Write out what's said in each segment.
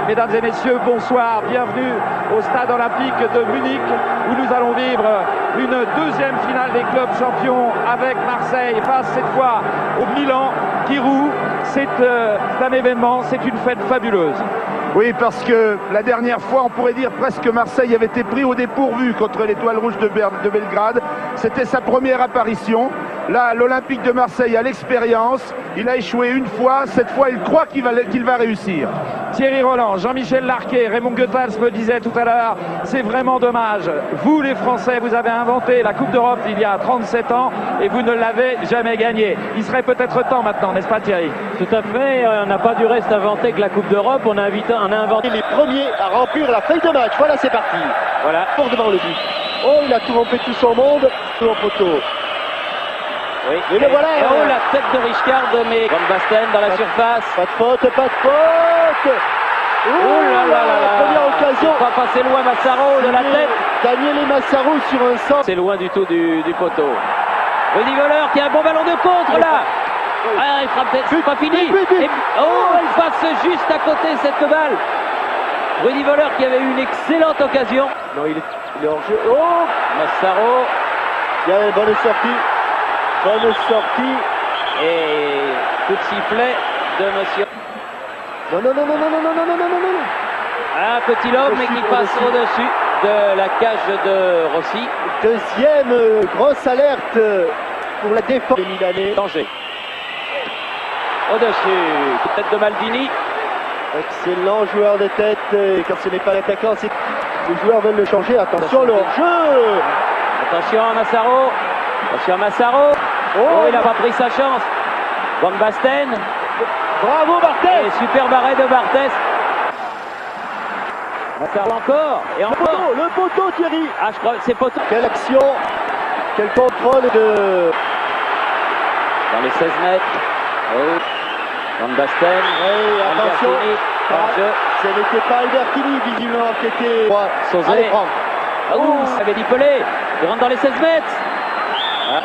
Mesdames et messieurs, bonsoir, bienvenue au stade olympique de Munich où nous allons vivre une deuxième finale des clubs champions avec Marseille face cette fois au Milan qui roule. C'est un événement, c'est une fête fabuleuse. Oui, parce que la dernière fois, on pourrait dire presque Marseille avait été pris au dépourvu contre l'Étoile Rouge de Belgrade. C'était sa première apparition. Là, l'Olympique de Marseille a l'expérience. Il a échoué une fois. Cette fois, il croit qu'il va réussir. Thierry Roland, Jean-Michel Larquet, Raymond Goethals me disait tout à l'heure, c'est vraiment dommage. Vous, les Français, vous avez inventé la Coupe d'Europe il y a 37 ans et vous ne l'avez jamais gagnée. Il serait peut-être temps maintenant, n'est-ce pas Thierry? Tout à fait, on n'a pas du reste inventé que la Coupe d'Europe, on a inventé les premiers à remplir la feuille de match. Voilà, c'est parti. Voilà. Pour devant le but. Oh, il a tout rempli tout son monde. Tout en poteau. Oui. Et le voilà. Oh, la tête de Richcard, mais Van Basten dans la surface. Pas de faute, pas de faute. Oh là là là là. Première occasion. Pas passer loin Massaro de la tête. Daniel Massaro sur un centre. C'est loin du tout du poteau. Rudy Voller qui a un bon ballon de contre là. Ah, il frappe, c'est pas fini. Et, oh, elle passe juste à côté cette balle. Rudy Voller qui avait eu une excellente occasion. Non, il est hors jeu. Oh, Massaro. Il y a une bonne sortie. Bonne sortie. Et coup de sifflet de monsieur. Non. Un petit lobe mais qui passe au-dessus de la cage de Rossi. Deuxième grosse alerte pour la défense des Milanais. Danger. Au-dessus, tête de Maldini. Excellent joueur de tête. Et quand ce n'est pas l'attaquant, c'est les joueurs veulent le changer. Attention, le hors-jeu. Attention à Massaro. Attention à Massaro. Oh, il n'a pas pris sa chance. Van Basten. Bravo Barthez. Et super arrêt de Barthez. Massaro encore. Et encore. Le poteau Thierry. Ah, je crois que c'est poteau. Quelle action. Quel contrôle de... Dans les 16 mètres. Oui. Van Basten. Oui, attention. Ce n'était pas Albertini visiblement qui était... Sauzé. Ça avait dit Pelé. Il rentre dans les 16 mètres.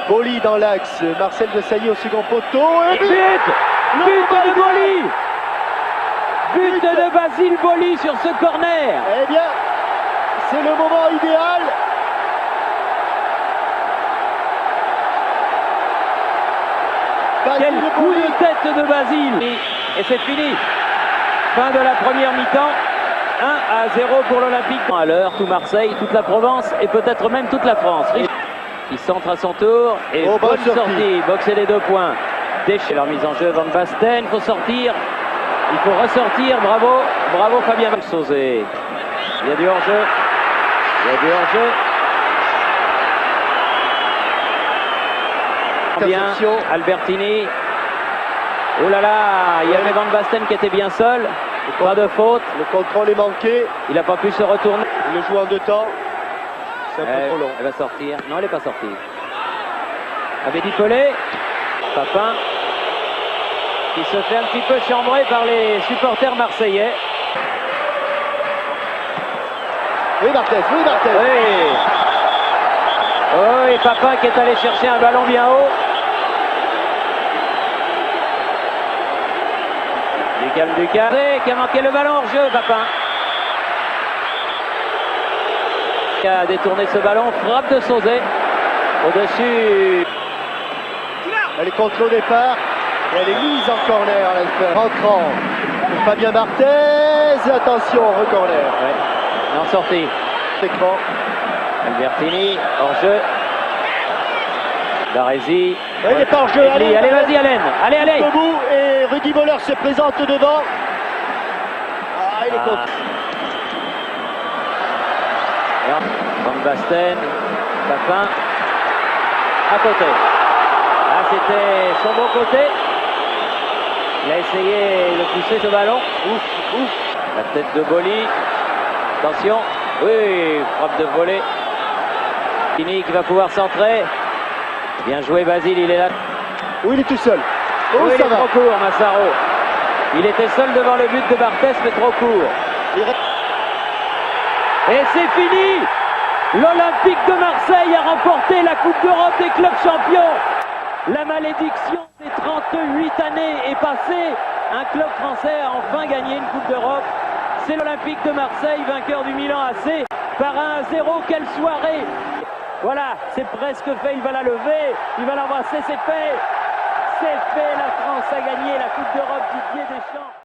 Boli dans l'axe, Marcel Desailly au second poteau. Et but de Boli. But de Basile Boli sur ce corner. Eh bien, c'est le moment idéal. Quel coup de tête de Basile. Et c'est fini. Fin de la première mi-temps. 1-0 pour l'Olympique. À l'heure, tout Marseille, toute la Provence et peut-être même toute la France. Il centre à son tour et bonne sortie. Boxer les 2 points. Déchet leur mise en jeu. Van Basten, il faut sortir. Il faut ressortir. Bravo Fabien Sauzé. Il y a du hors-jeu. Bien, Albertini. Oh là là, il y avait Van Basten qui était bien seul. Pas de faute. Le contrôle est manqué. Il n'a pas pu se retourner. Il le joue en 2 temps. C'est un peu trop long. Elle va sortir. Non, elle n'est pas sortie. Abedi Pelé. Papin. Qui se fait un petit peu chambrer par les supporters marseillais. Oui, Barthez. Oui. Oh, et Papin qui est allé chercher un ballon bien haut. Ducas qui a manqué le ballon hors jeu, Papin. Qui a détourné ce ballon, frappe de Sauzé. Au-dessus. Elle est contre au départ. Et elle est mise en corner. Rentrant pour Fabien Barthez. Attention, re-corner. Ouais. En sortie. Écran. Albertini, hors jeu. Baresi. Oui, il est pas hors jeu. Allez, vas-y, Alain. Allez. Debout et Rudy Voller se présente devant. Ah, il est contre. Van Basten. Papin. À côté. Ah, c'était son bon côté. Il a essayé de pousser ce ballon. Ouf. La tête de Boli. Attention. Oui, frappe de volée. Fini qui va pouvoir centrer. Bien joué Basile, il est là. Oui, il est tout seul. Oh, il est trop court, Massaro. Il était seul devant le but de Barthez, mais trop court. Et c'est fini. L'Olympique de Marseille a remporté la Coupe d'Europe des clubs champions. La malédiction des 38 années est passée. Un club français a enfin gagné une Coupe d'Europe. C'est l'Olympique de Marseille, vainqueur du Milan AC par 1-0. Quelle soirée! Voilà, c'est presque fait, il va la lever, il va l'embrasser, c'est fait! C'est fait, la France a gagné la Coupe d'Europe Didier Deschamps.